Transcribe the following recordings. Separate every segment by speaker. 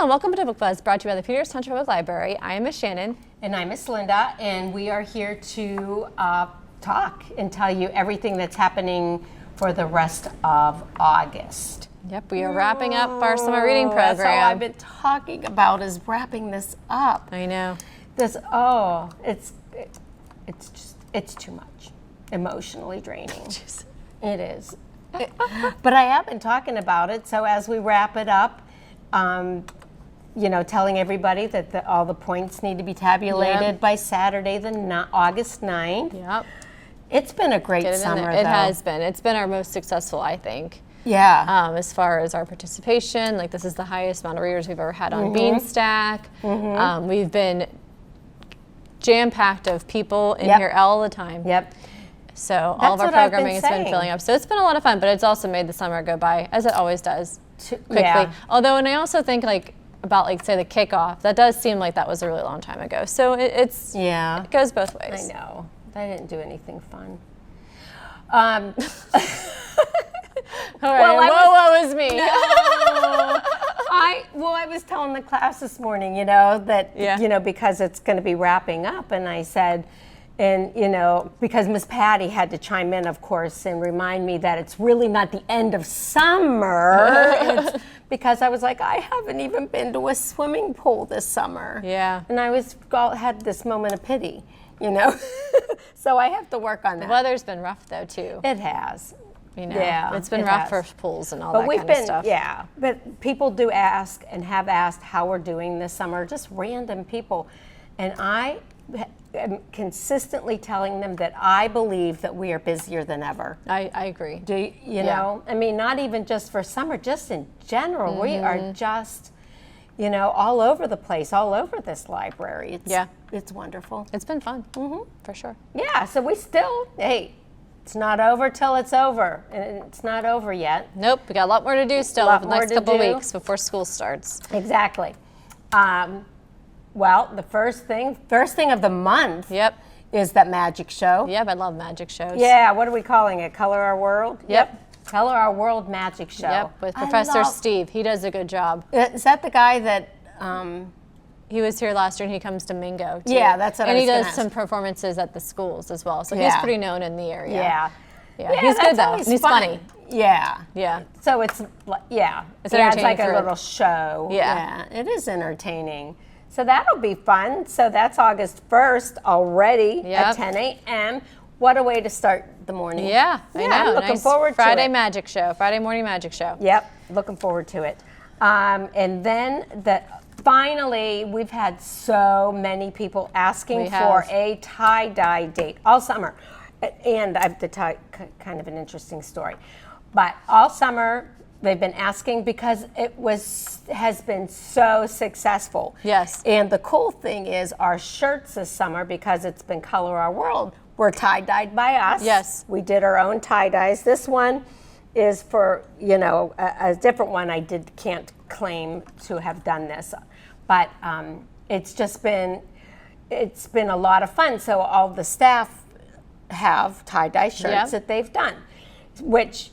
Speaker 1: and welcome to Book Buzz, brought to you by the Peters Township Public Library. I am Miss Shannon.
Speaker 2: And I'm Miss Linda, and we are here to talk and tell you everything that's happening for the rest of August.
Speaker 1: Yep, we are wrapping up our summer reading program.
Speaker 2: That's all I've been talking about, is wrapping this up.
Speaker 1: I know.
Speaker 2: It's too much. Emotionally draining. It is. But I have been talking about it, so as we wrap it up, telling everybody that all the points need to be tabulated by Saturday, August 9th.
Speaker 1: Yep.
Speaker 2: It's been a great summer, though.
Speaker 1: It has been. It's been our most successful, I think.
Speaker 2: Yeah.
Speaker 1: As far as our participation, like this is the highest amount of readers we've ever had on Beanstack. We've been jam-packed of people in here all the time.
Speaker 2: Yep.
Speaker 1: So all of our programming has been filling up. So it's been a lot of fun, but it's also made the summer go by, as it always does, quickly. Yeah. Although, and I also think about say the kickoff, that does seem like that was a really long time ago. So it goes both ways.
Speaker 2: I know. I didn't do anything fun.
Speaker 1: All right, woe is me.
Speaker 2: No. I was telling the class this morning, that, because it's going to be wrapping up, and I said, and, because Miss Patty had to chime in, of course, and remind me that it's really not the end of summer. It's because I was like, I haven't even been to a swimming pool this summer.
Speaker 1: Yeah.
Speaker 2: And I had this moment of pity, So I have to work on that.
Speaker 1: The weather's been rough, though, too.
Speaker 2: It has.
Speaker 1: Yeah, it's been rough for pools and all that kind of stuff.
Speaker 2: Yeah, but people do ask and have asked how we're doing this summer, just random people. And I am consistently telling them that I believe that we are busier than ever.
Speaker 1: I agree.
Speaker 2: Do you know? I mean, not even just for summer, just in general. We are just, all over the place, all over this library. It's wonderful.
Speaker 1: It's been fun, for sure.
Speaker 2: Yeah, so we still, it's not over till it's over, and it's not over yet.
Speaker 1: Nope, we got a lot more to do still over the next couple of weeks before school starts.
Speaker 2: Exactly. Well, the first thing of the month is that magic show.
Speaker 1: Yep, I love magic shows.
Speaker 2: Yeah, what are we calling it? Color Our World?
Speaker 1: Yep.
Speaker 2: Color Our World magic show.
Speaker 1: Yep, with Professor Steve. He does a good job.
Speaker 2: Is that the guy that...
Speaker 1: He was here last year, and he comes to Mingo, too.
Speaker 2: Yeah, that's what I was
Speaker 1: And he does some performances at the schools as well, so he's pretty known in the area. Yeah, he's good, though, and he's funny.
Speaker 2: Yeah. So it's
Speaker 1: entertaining.
Speaker 2: It's like a little show. Yeah, it is entertaining. So that'll be fun. So that's August 1st already at 10 a.m. What a way to start the morning.
Speaker 1: Yeah, I know.
Speaker 2: I'm looking forward to
Speaker 1: Friday
Speaker 2: it.
Speaker 1: Friday morning magic show.
Speaker 2: Yep, looking forward to it. And then finally, we've had so many people asking for a tie-dye date all summer. And I have to tell you kind of an interesting story. But all summer, they've been asking because it has been so successful.
Speaker 1: Yes.
Speaker 2: And the cool thing is our shirts this summer, because it's been Color Our World, were tie-dyed by us.
Speaker 1: Yes.
Speaker 2: We did our own tie-dyes. This one is for, a different one. Can't claim to have done this. But it's been a lot of fun. So all the staff have tie-dye shirts that they've done, which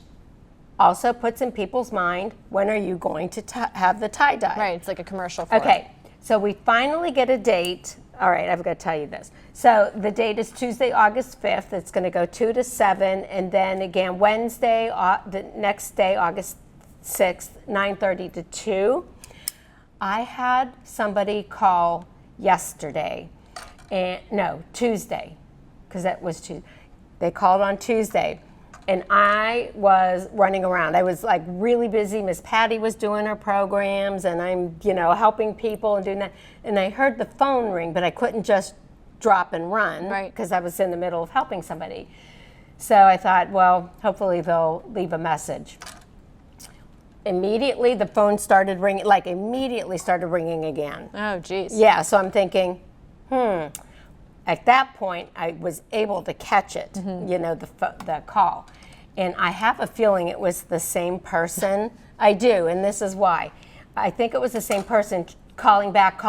Speaker 2: also puts in people's mind, when are you going to have the tie-dye?
Speaker 1: Right, it's like a commercial for it.
Speaker 2: Okay, so we finally get a date. All right, I've got to tell you this. So the date is Tuesday, August 5th. It's going to go 2 to 7. And then again, Wednesday, the next day, August 6th, 9:30 to 2. I had somebody call yesterday, Tuesday, because that was Tuesday. They called on Tuesday, and I was running around. I was like really busy. Miss Patty was doing her programs, and I'm, helping people and doing that. And I heard the phone ring, but I couldn't just drop and run, because I was in the middle of helping somebody. So I thought, well, hopefully they'll leave a message. Immediately, the phone started ringing, again.
Speaker 1: Oh, geez.
Speaker 2: Yeah, so I'm thinking, At that point, I was able to catch it, the call. And I have a feeling it was the same person. I do, and this is why. I think it was the same person calling back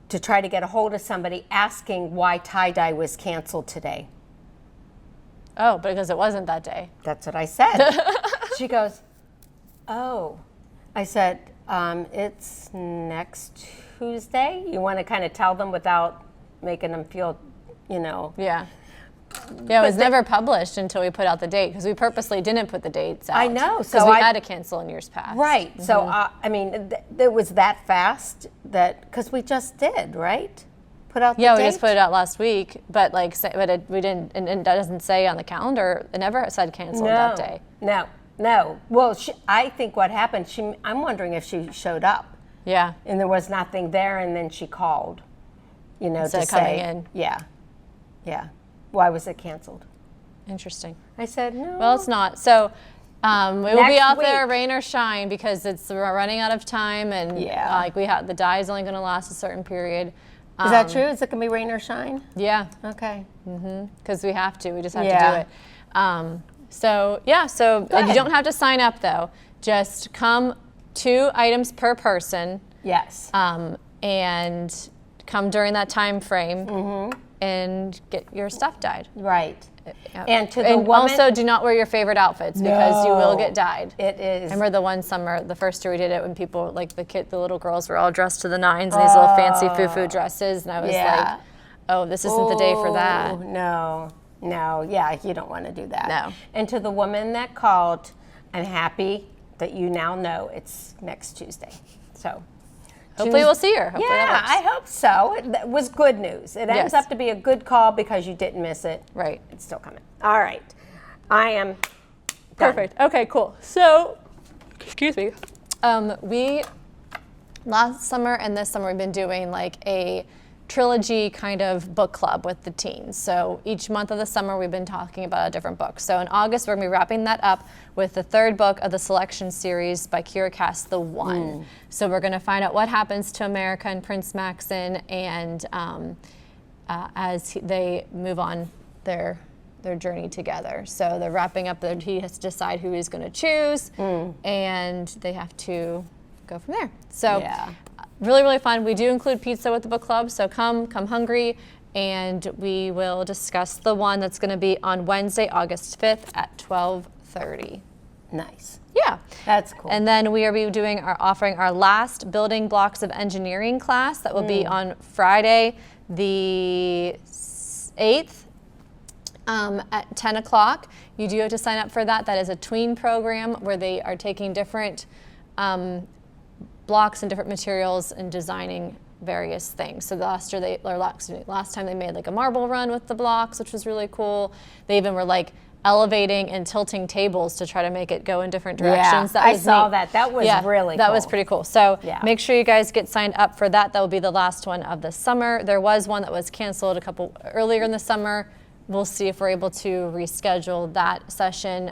Speaker 2: to try to get a hold of somebody asking why tie-dye was canceled today.
Speaker 1: Oh, because it wasn't that day.
Speaker 2: That's what I said. She goes, oh. I said, It's next Tuesday. You want to kind of tell them without making them feel,
Speaker 1: Yeah. Yeah, it was never published until we put out the date because we purposely didn't put the dates out.
Speaker 2: I know.
Speaker 1: Because we had to cancel in years past.
Speaker 2: Right. Mm-hmm. So, it was that fast because we just did, right? Put out the date?
Speaker 1: We just put it out last week, but we didn't, and it doesn't say on the calendar, it never said canceled that day.
Speaker 2: No. Well, I think what happened, I'm wondering if she showed up.
Speaker 1: Yeah.
Speaker 2: And there was nothing there, and then she called,
Speaker 1: Instead
Speaker 2: to
Speaker 1: of coming
Speaker 2: say,
Speaker 1: in.
Speaker 2: Yeah. Why was it canceled?
Speaker 1: Interesting.
Speaker 2: I said, no.
Speaker 1: Well, it's not. So we will be out there,
Speaker 2: week.
Speaker 1: rain or shine, because we're running out of time, and the dye is only going to last a certain period.
Speaker 2: Is that true? Is it going to be rain or shine?
Speaker 1: Yeah.
Speaker 2: Okay.
Speaker 1: Because we have to. We just have to do it. So you don't have to sign up, though. Just come 2 items per person.
Speaker 2: Yes.
Speaker 1: And come during that time frame and get your stuff dyed.
Speaker 2: Right.
Speaker 1: Yep.
Speaker 2: And to the woman,
Speaker 1: also do not wear your favorite outfits because you will get dyed.
Speaker 2: It is.
Speaker 1: I remember the one summer, the first year we did it, when people, like the little girls were all dressed to the nines in these little fancy foo-foo dresses, and I was like, oh, this isn't the day for that.
Speaker 2: No, you don't want to do that.
Speaker 1: No.
Speaker 2: And to the woman that called, I'm happy that you now know it's next Tuesday. So.
Speaker 1: Hopefully we'll see her. Hopefully that works.
Speaker 2: I hope so. It was good news. It ends up to be a good call because you didn't miss it.
Speaker 1: Right.
Speaker 2: It's still coming. All right. I am done.
Speaker 1: Perfect. Okay, cool. So, excuse me. We, last summer and this summer, we've been doing like a trilogy kind of book club with the teens. So each month of the summer we've been talking about a different book. So in August we're going to be wrapping that up with the 3rd book of the selection series by Kira Cass, The One. So we're going to find out what happens to America and Prince Maxon, and as they move on their journey together. So they're wrapping up, he has to decide who he's going to choose, and they have to go from there. So really, really fun. We do include pizza with the book club, so come hungry, and we will discuss The One. That's going to be on Wednesday, August 5th at 12:30.
Speaker 2: Nice.
Speaker 1: Yeah.
Speaker 2: That's cool.
Speaker 1: And then we are offering our last Building Blocks of Engineering class. That will be on Friday, the 8th. At 10 o'clock. You do have to sign up for that. That is a tween program where they are taking different blocks and different materials and designing various things. So last time they made like a marble run with the blocks, which was really cool. They even were like elevating and tilting tables to try to make it go in different directions.
Speaker 2: I saw that. That was really cool.
Speaker 1: That was pretty cool. So make sure you guys get signed up for that. That will be the last one of the summer. There was one that was canceled a couple earlier in the summer. We'll see if we're able to reschedule that session.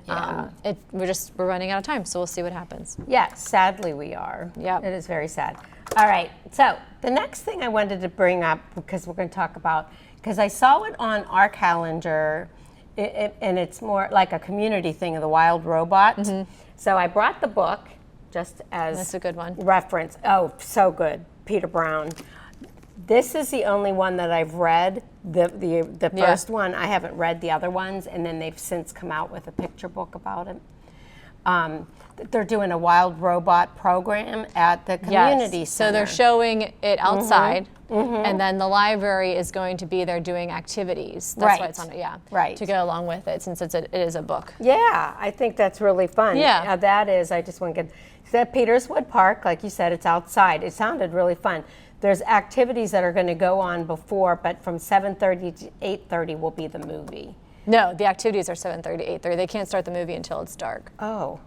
Speaker 1: We're running out of time, so we'll see what happens.
Speaker 2: Yeah, sadly we are.
Speaker 1: Yeah.
Speaker 2: It is very sad. All right, so the next thing I wanted to bring up, because we're going to talk about, because I saw it on our calendar, and it's more like a community thing of the Wild Robot. So I brought the book just as
Speaker 1: that's a good one.
Speaker 2: Reference. Oh, so good. Peter Brown. This is the only one that I've read. The first one, I haven't read the other ones, and then they've since come out with a picture book about it. They're doing a Wild Robot program at the community center.
Speaker 1: So they're showing it outside, and then the library is going to be there doing activities. That's why it's on it, to go along with it, since it is a book.
Speaker 2: Yeah, I think that's really fun.
Speaker 1: Yeah.
Speaker 2: That is, I just want to get, it's at Peterswood Park, like you said, it's outside. It sounded really fun. There's activities that are going to go on before, but from 7:30 to 8:30 will be the movie.
Speaker 1: No, the activities are 7:30 to 8:30. They can't start the movie until it's dark.
Speaker 2: Oh.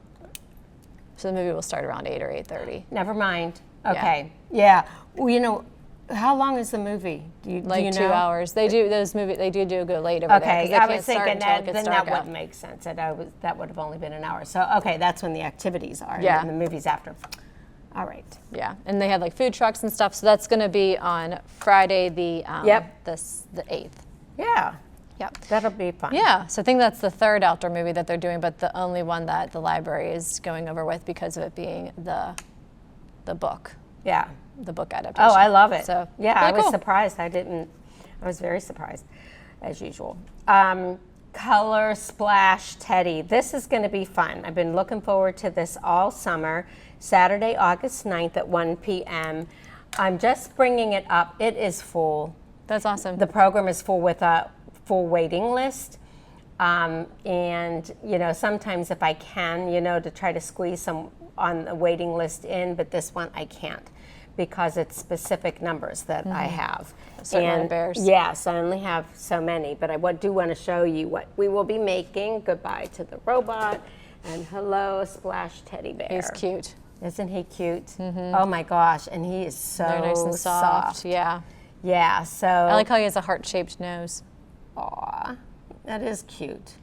Speaker 1: So the movie will start around 8 or 8:30.
Speaker 2: Never mind. Okay. Yeah. Well, how long is the movie? Do you know?
Speaker 1: 2 hours. They do those movies. They do go late over there.
Speaker 2: Okay, I was thinking that then that wouldn't make sense. That would have only been an hour. So that's when the activities are.
Speaker 1: Yeah.
Speaker 2: And the movie's after. All right.
Speaker 1: Yeah, and they have like food trucks and stuff. So that's going to be on Friday, the 8th.
Speaker 2: Yeah.
Speaker 1: Yep.
Speaker 2: That'll be fun.
Speaker 1: Yeah. So I think that's the 3rd outdoor movie that they're doing, but the only one that the library is going over with because of it being the book.
Speaker 2: Yeah.
Speaker 1: The book adaptation.
Speaker 2: Oh, I love it.
Speaker 1: So
Speaker 2: I was surprised. I was very surprised, as usual. Color Splash Teddy. This is going to be fun. I've been looking forward to this all summer. Saturday, August 9th at 1 p.m. I'm just bringing it up. It is full.
Speaker 1: That's awesome.
Speaker 2: The program is full with a full waiting list. And, sometimes if I can, to try to squeeze some on the waiting list in, but this one I can't because it's specific numbers that I have.
Speaker 1: Certain bears.
Speaker 2: Yes, I only have so many, but I do want to show you what we will be making. Goodbye to the robot, and hello, Splash Teddy Bear.
Speaker 1: He's cute.
Speaker 2: Isn't he cute? Oh my gosh, and he is so
Speaker 1: Very nice and soft. Yeah.
Speaker 2: Yeah, so.
Speaker 1: I like how he has a heart-shaped nose.
Speaker 2: Aw, that is cute.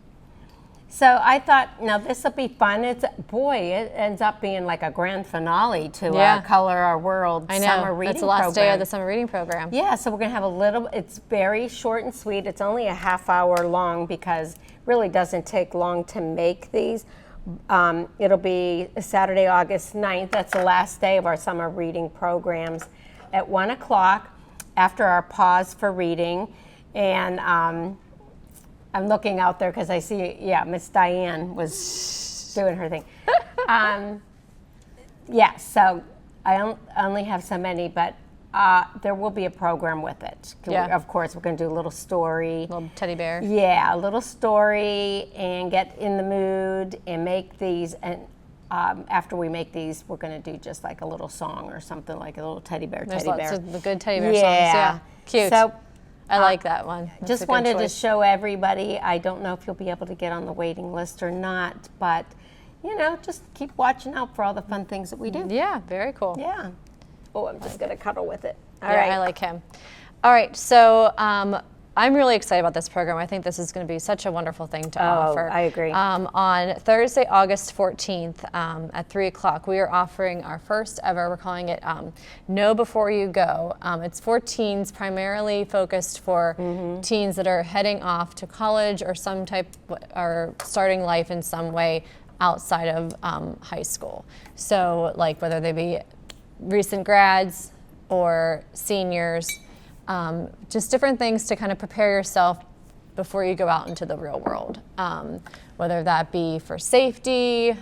Speaker 2: So I thought, now this will be fun. It ends up being like a grand finale to our Color Our World summer reading program.
Speaker 1: It's the last day of the summer reading program.
Speaker 2: Yeah, so we're going to have it's very short and sweet. It's only a half hour long because it really doesn't take long to make these. It'll be Saturday, August 9th. That's the last day of our summer reading programs at 1 o'clock after our pause for reading. And I'm looking out there because I see, Miss Diane was doing her thing. So I only have so many, but there will be a program with it. Of course, we're going to do a little story.
Speaker 1: Little teddy bear.
Speaker 2: Yeah, a little story and get in the mood and make these. And after we make these, we're going to do just like a little song or something, like a little teddy bear.
Speaker 1: There's lots of the good teddy bear songs. Yeah, cute.
Speaker 2: So,
Speaker 1: I like that one. That's
Speaker 2: just wanted to show everybody. I don't know if you'll be able to get on the waiting list or not, but just keep watching out for all the fun things that we do.
Speaker 1: Yeah, very cool.
Speaker 2: Yeah. Oh, I'm just going to cuddle with it. All
Speaker 1: right. I like him. All right, so I'm really excited about this program. I think this is going to be such a wonderful thing to offer.
Speaker 2: I agree.
Speaker 1: On Thursday, August 14th at 3 o'clock, we are offering our first ever, we're calling it Know Before You Go. It's for teens, primarily focused for teens that are heading off to college or or starting life in some way outside of high school. So like whether they be recent grads or seniors, just different things to kind of prepare yourself before you go out into the real world, whether that be for safety,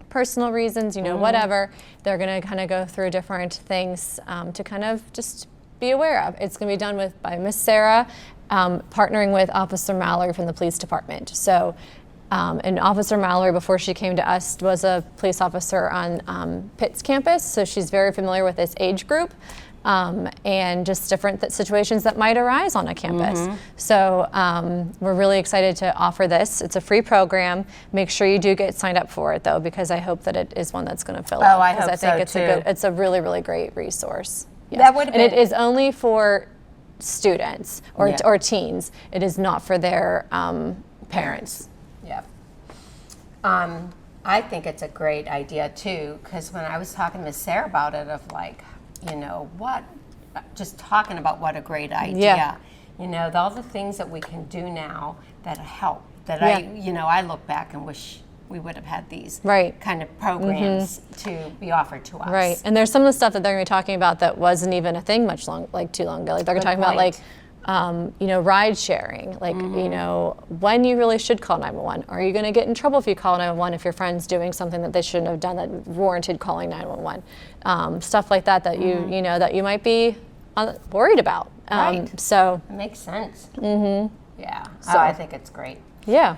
Speaker 1: personal reasons, whatever. They're going to kind of go through different things to kind of just be aware of. It's going to be done by Miss Sarah, partnering with Officer Mallory from the police department. So, and Officer Mallory, before she came to us, was a police officer on Pitt's campus, so she's very familiar with this age group. And just different situations that might arise on a campus. So we're really excited to offer this. It's a free program. Make sure you do get signed up for it, though, because I hope that it is one that's going to fill up.
Speaker 2: I hope
Speaker 1: think
Speaker 2: so,
Speaker 1: it's a really, really great resource. Yes.
Speaker 2: That would have been.
Speaker 1: And it is only for students or teens. It is not for their parents.
Speaker 2: Yeah. I think it's a great idea, too, because when I was talking to Miss Sarah about it, just talking about what a great idea. All the things that we can do now that help, that I look back and wish we would have had these kind of programs to be offered to us.
Speaker 1: Right, and there's some of the stuff that they're going to be talking about that wasn't even a thing too long ago. Like they're going to talk about ride sharing, when you really should call 911. Are you going to get in trouble if you call 911 if your friend's doing something that they shouldn't have done that warranted calling 911? Stuff like that you that you might be worried about. So
Speaker 2: it makes sense. Yeah. So I think it's great.
Speaker 1: Yeah.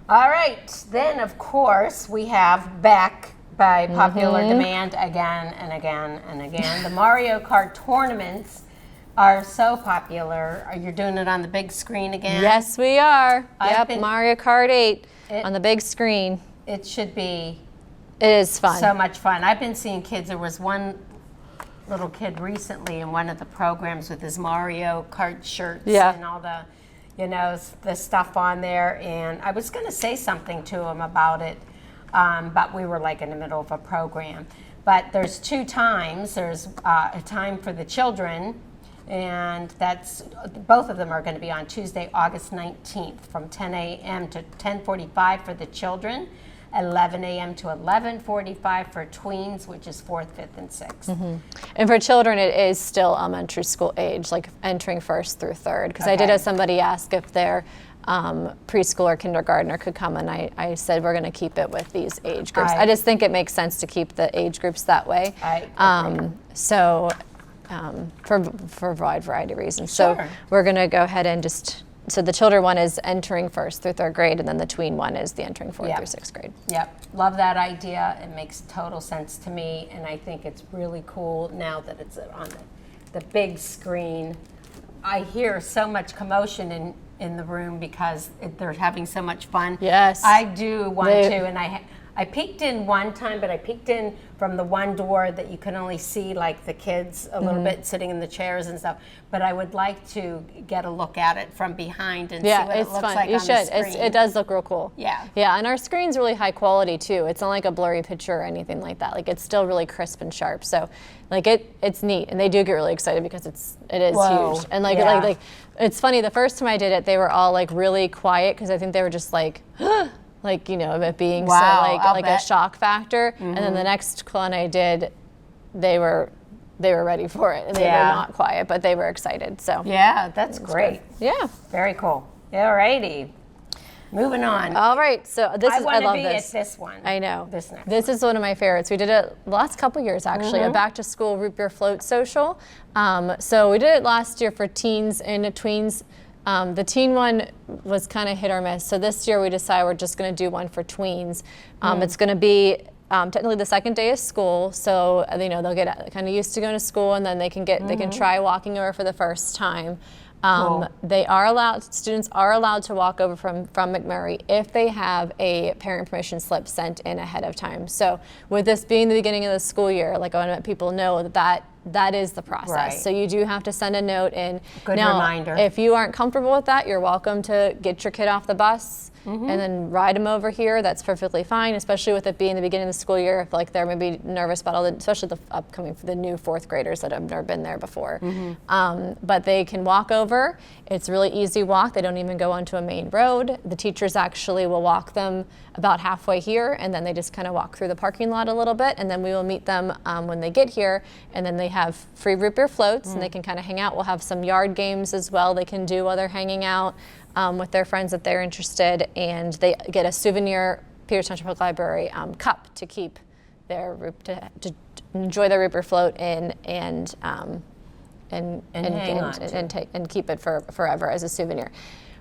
Speaker 2: All right. Then of course we have back by popular demand again and again and again the Mario Kart tournaments. Are so popular. You're doing it on the big screen again?
Speaker 1: Yes, we are. Mario Kart 8 on the big screen.
Speaker 2: It should be.
Speaker 1: It is fun.
Speaker 2: So much fun. I've been seeing kids. There was one little kid recently in one of the programs with his Mario Kart shirts and all the, the stuff on there. And I was going to say something to him about it, but we were like in the middle of a program. But there's two times. There's a time for the children. And both of them are going to be on Tuesday, August 19th from 10 a.m. to 10:45 for the children, 11 a.m. to 11:45 for tweens, which is 4th, 5th, and 6th.
Speaker 1: And for children, it is still elementary school age, like entering 1st through 3rd. Because I did have somebody ask if they're preschool or kindergartner could come, and I said we're going to keep it with these age groups. I just think it makes sense to keep the age groups that way. For a wide variety of reasons.
Speaker 2: Sure.
Speaker 1: So we're going to go ahead and just, so the children one is entering 1st through 3rd grade, and then the tween one is the entering 4th through 6th grade.
Speaker 2: Yep, love that idea. It makes total sense to me, and I think it's really cool now that it's on the big screen. I hear so much commotion in the room because they're having so much fun.
Speaker 1: Yes.
Speaker 2: I do want to, and I peeked in one time, but I peeked in from the one door that you can only see like the kids a little bit sitting in the chairs and stuff. But I would like to get a look at it from behind and see what it looks like on the screen.
Speaker 1: It does look real cool.
Speaker 2: Yeah.
Speaker 1: Yeah, and our screen's really high quality too. It's not like a blurry picture or anything like that. Like it's still really crisp and sharp. So like it's neat, and they do get really excited because it is huge. And like it's funny, the first time I did it, they were all like really quiet because I think they were just like like, you know, of it being so like a shock factor. And then the next one I did, they were ready for it, and they were not quiet, but they were excited. So
Speaker 2: yeah, that's great.
Speaker 1: Yeah,
Speaker 2: very cool. All righty, moving on.
Speaker 1: All right, so I love this.
Speaker 2: At this one.
Speaker 1: I know.
Speaker 2: This
Speaker 1: is one of my favorites. We did it the last couple years actually, a back to school root beer float social. So we did it last year for teens and tweens. The teen one was kind of hit or miss. So this year we decided we're just going to do one for tweens. It's going to be technically the second day of school, so you know they'll get kind of used to going to school, and then they can try walking over for the first time.
Speaker 2: Cool.
Speaker 1: Students are allowed to walk over from McMurray if they have a parent information slip sent in ahead of time. So with this being the beginning of the school year, like I want to let people know that is the process.
Speaker 2: Right.
Speaker 1: So you do have to send a note in.
Speaker 2: Good reminder.
Speaker 1: If you aren't comfortable with that, you're welcome to get your kid off the bus and then ride them over here. That's perfectly fine, especially with it being the beginning of the school year. If like they're maybe nervous about especially the upcoming for the new 4th graders that have never been there before. But they can walk over. It's a really easy walk. They don't even go onto a main road. The teachers actually will walk them about halfway here, and then they just kind of walk through the parking lot a little bit, and then we will meet them when they get here, and then they have free root beer floats, and they can kind of hang out. We'll have some yard games as well they can do while they're hanging out with their friends if they're interested, and they get a souvenir Peters Township Public Library cup to keep their to enjoy their root beer float in and keep it for forever as a souvenir.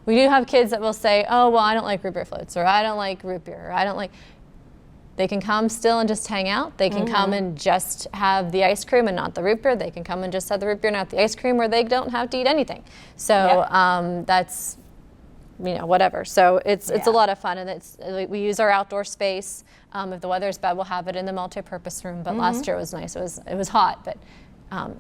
Speaker 1: We do have kids that will say, oh, well, I don't like root beer floats, or I don't like root beer, or I don't like. They can come still and just hang out. They can come and just have the ice cream and not the root beer. They can come and just have the root beer, not the ice cream, or they don't have to eat anything. So that's, you know, whatever. So it's a lot of fun, and we use our outdoor space. If the weather's bad, we'll have it in the multi-purpose room. But last year it was nice. It was hot, but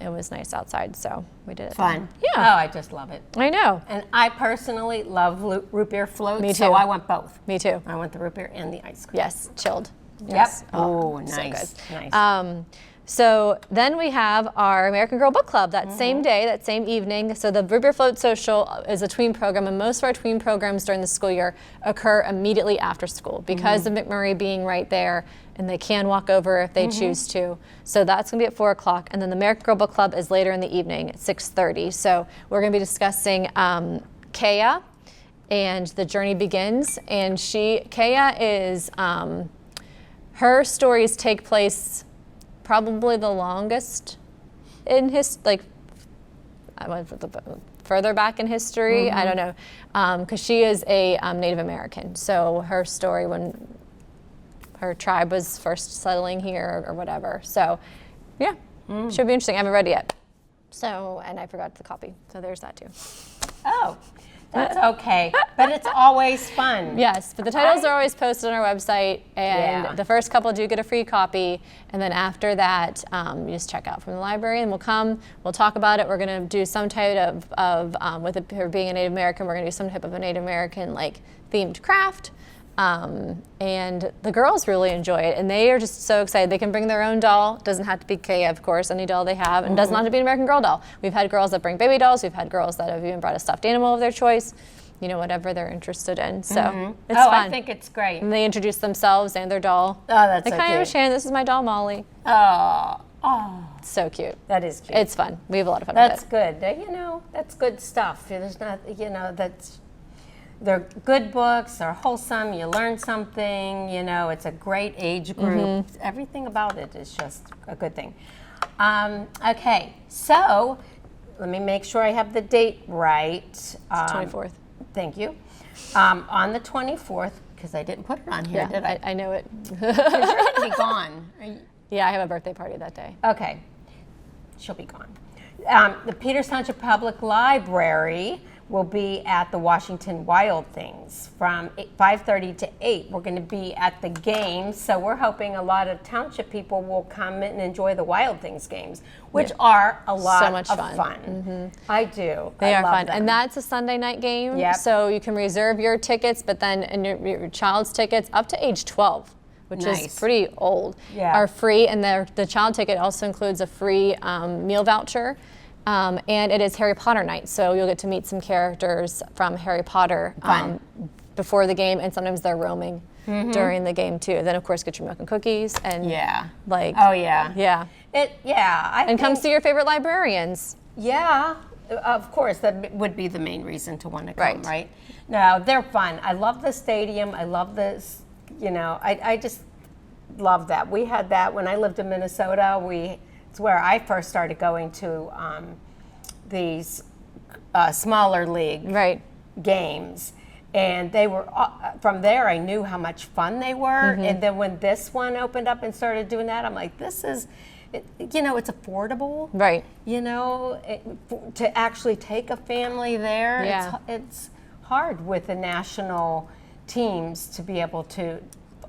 Speaker 1: it was nice outside, so we did it.
Speaker 2: Fun.
Speaker 1: Yeah.
Speaker 2: Oh, I just love it.
Speaker 1: I know.
Speaker 2: And I personally love root beer floats.
Speaker 1: Me too.
Speaker 2: So I want both.
Speaker 1: Me too.
Speaker 2: I want the root beer and the ice cream.
Speaker 1: Yes, chilled.
Speaker 2: Yep.
Speaker 1: Yes.
Speaker 2: Oh, nice.
Speaker 1: So good.
Speaker 2: Nice.
Speaker 1: So then we have our American Girl Book Club that same day, that same evening. So the Root Beer Float Social is a tween program, and most of our tween programs during the school year occur immediately after school because of McMurray being right there, and they can walk over if they choose to. So that's going to be at 4 o'clock, and then the American Girl Book Club is later in the evening at 6:30. So we're going to be discussing Kaya, and the journey begins. And Kaya is, her stories take place probably the longest in I went further back in history. I don't know, because she is a Native American. So her story when her tribe was first settling here or whatever. So yeah, should be interesting. I haven't read it yet. So, and I forgot the copy. So there's that too.
Speaker 2: Oh, that's okay. But it's always fun.
Speaker 1: Yes, but the titles are always posted on our website, and the first couple do get a free copy, and then after that, you just check out from the library, and we'll talk about it. We're going to do some type of with her being a Native American, we're going to do some type of a Native American themed craft. And the girls really enjoy it, and they are just so excited. They can bring their own doll. Doesn't have to be Kaya, of course, any doll they have, and doesn't have to be an American Girl doll. We've had girls that bring baby dolls. We've had girls that have even brought a stuffed animal of their choice, you know, whatever they're interested in. So it's fun.
Speaker 2: I think it's great.
Speaker 1: And they introduce themselves and their doll.
Speaker 2: Oh, that's so cute.
Speaker 1: Hi, I'm Shannon. This is my doll, Molly.
Speaker 2: Oh,
Speaker 1: It's so cute.
Speaker 2: that is cute.
Speaker 1: It's fun. We have a lot of fun
Speaker 2: That's
Speaker 1: with it.
Speaker 2: good. You know, that's good stuff. There's not, you know, they're good books, they're wholesome, you learn something, you know, it's a great age group. Everything about it is just a good thing. Okay, so let me make sure I have the date right.
Speaker 1: It's the 24th.
Speaker 2: Thank you. On the 24th, because I didn't put it on here, did I?
Speaker 1: I know it.
Speaker 2: Because you're going to be gone.
Speaker 1: Yeah, I have a birthday party that day.
Speaker 2: Okay, she'll be gone. The Peters Township Public Library will be at the Washington Wild Things from 5:30 to 8. We're going to be at the games, so we're hoping a lot of township people will come and enjoy the Wild Things games, which are a lot of fun. I do.
Speaker 1: They
Speaker 2: I
Speaker 1: are
Speaker 2: love
Speaker 1: fun.
Speaker 2: them.
Speaker 1: And that's a Sunday night game,
Speaker 2: Yep.
Speaker 1: so you can reserve your tickets, but then and your child's tickets up to age 12. Which is pretty old, are free, and the child ticket also includes a free meal voucher, and it is Harry Potter night, so you'll get to meet some characters from Harry Potter before the game, and sometimes they're roaming during the game too. Then of course get your milk and cookies, and come see your favorite librarians.
Speaker 2: Yeah, of course, that would be the main reason to want to come, right? No, they're fun. I love the stadium. I love this. You know, I just love that. We had that when I lived in Minnesota. It's where I first started going to these smaller league games. And they were, from there I knew how much fun they were. And then when this one opened up and started doing that, I'm like, this is, you know, it's affordable.
Speaker 1: Right.
Speaker 2: You know, to actually take a family there, it's hard with the national teams to be able to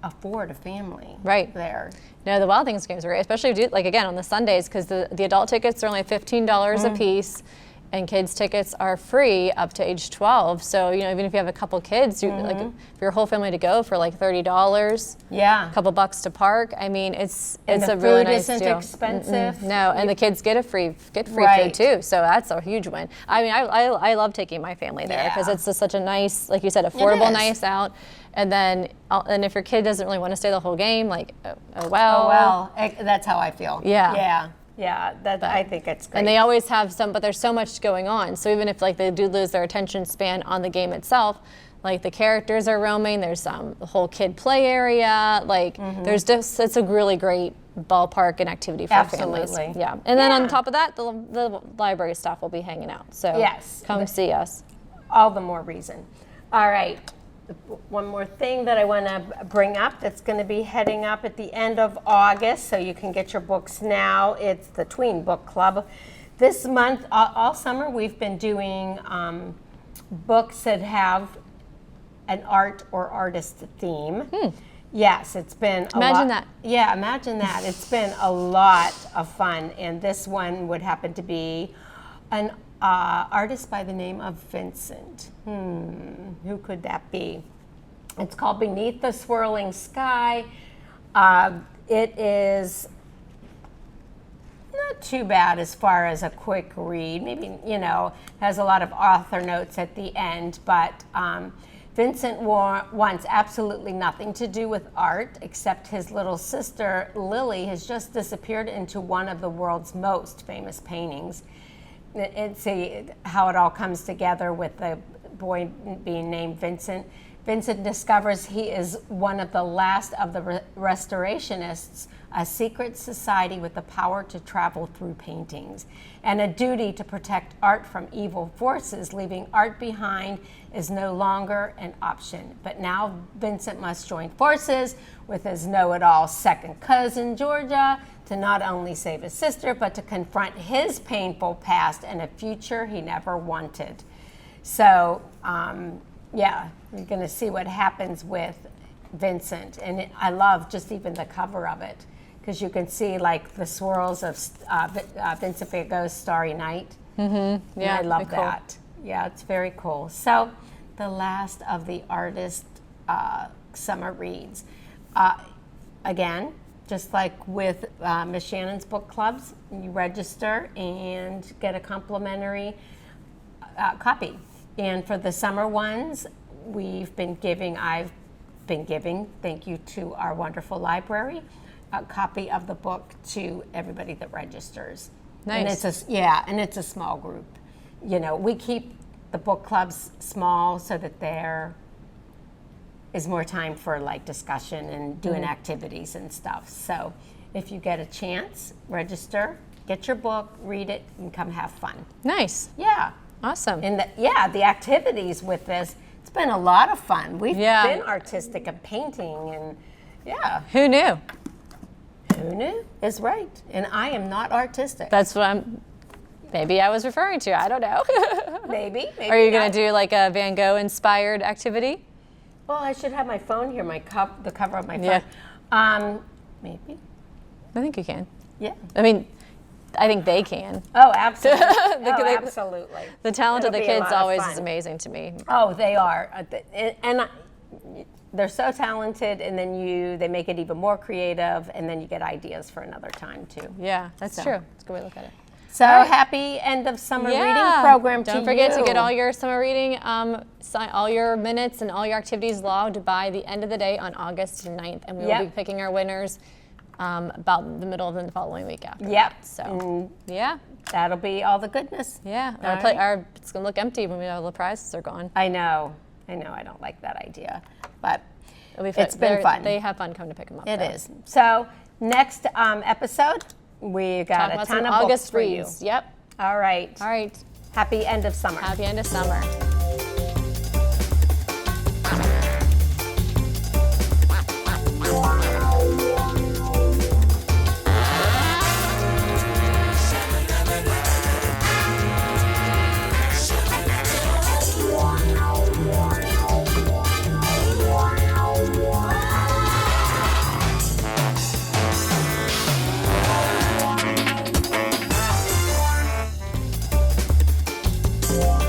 Speaker 2: afford a family there.
Speaker 1: No, the Wild Things games are great, especially if you do, like again on the Sundays, because the adult tickets are only $15 a piece, and kids tickets are free up to age 12. So you know, even if you have a couple kids, you like for your whole family to go for like $30.
Speaker 2: Yeah,
Speaker 1: a couple bucks to park. I mean, it's
Speaker 2: the
Speaker 1: a really nice
Speaker 2: food isn't
Speaker 1: deal.
Speaker 2: expensive.
Speaker 1: No, and the kids get free food too. So that's a huge win. I mean, I love taking my family there because it's just such a nice, like you said, affordable nice out. And then, if your kid doesn't really want to stay the whole game, like,
Speaker 2: that's how I feel.
Speaker 1: Yeah.
Speaker 2: I think it's great.
Speaker 1: And they always have but there's so much going on. So even if like they do lose their attention span on the game itself, like the characters are roaming, there's the whole kid play area, like there's just, it's a really great ballpark and activity for families. Yeah. And then on top of that, the library staff will be hanging out. So come see us.
Speaker 2: All the more reason. All right. One more thing that I want to bring up that's going to be heading up at the end of August, so you can get your books now. It's the Tween Book Club. This month, all summer, we've been doing books that have an art or artist theme. Yes, it's been a lot.
Speaker 1: Imagine that.
Speaker 2: Yeah, imagine that. It's been a lot of fun, and this one would happen to be an artist by the name of Vincent. Who could that be? It's called Beneath the Swirling Sky. It is not too bad as far as a quick read. Maybe, you know, has a lot of author notes at the end, but Vincent wants absolutely nothing to do with art, except his little sister, Lily, has just disappeared into one of the world's most famous paintings. And see how it all comes together with the boy being named Vincent. Vincent discovers he is one of the last of the restorationists, a secret society with the power to travel through paintings, and a duty to protect art from evil forces. Leaving art behind is no longer an option. But now Vincent must join forces with his know-it-all second cousin, Georgia, to not only save his sister, but to confront his painful past and a future he never wanted. So, you're going to see what happens with Vincent. And I love just even the cover of it, because you can see like the swirls of Vincent Van Gogh's Starry Night. Yeah, I love that. Yeah, it's very cool. So, the last of the artist summer reads. Again, just like with Miss Shannon's book clubs, you register and get a complimentary copy. And for the summer ones, I've been giving, thank you to our wonderful library, a copy of the book to everybody that registers.
Speaker 1: Nice.
Speaker 2: And it's a small group. You know, we keep the book club's small so that there is more time for like discussion and doing activities and stuff. So if you get a chance, register, get your book, read it, and come have fun.
Speaker 1: Nice.
Speaker 2: Yeah.
Speaker 1: Awesome.
Speaker 2: And the activities with this, it's been a lot of fun. We've been artistic and painting and
Speaker 1: Who knew?
Speaker 2: Who knew is right. And I am not artistic.
Speaker 1: That's what maybe I was referring to. I don't know.
Speaker 2: Maybe
Speaker 1: Are you going to do like a Van Gogh inspired activity?
Speaker 2: Well, I should have my phone here, the cover of my phone. Maybe.
Speaker 1: I think you can.
Speaker 2: Yeah.
Speaker 1: I mean, I think they can.
Speaker 2: Oh, absolutely. Absolutely.
Speaker 1: The talent of the kids always is amazing to me.
Speaker 2: Oh, they are. And they're so talented, and then they make it even more creative, and then you get ideas for another time, too.
Speaker 1: Yeah, that's true. That's a good way to look at it.
Speaker 2: So happy end of summer reading program to you.
Speaker 1: Don't forget to get all your summer reading, all your minutes and all your activities logged by the end of the day on August 9th. And we will be picking our winners about the middle of the following week after.
Speaker 2: Yep.
Speaker 1: So,
Speaker 2: that'll be all the goodness.
Speaker 1: Yeah. It's going to look empty when all the prizes are gone.
Speaker 2: I know. I don't like that idea. But
Speaker 1: It'll be fun.
Speaker 2: It's been fun.
Speaker 1: They have fun coming to pick them up.
Speaker 2: It is. So next episode, we got a ton of
Speaker 1: August
Speaker 2: books for you.
Speaker 1: reads. Yep.
Speaker 2: All right.
Speaker 1: All right.
Speaker 2: Happy end of summer.
Speaker 1: Happy end of summer.
Speaker 3: Yeah.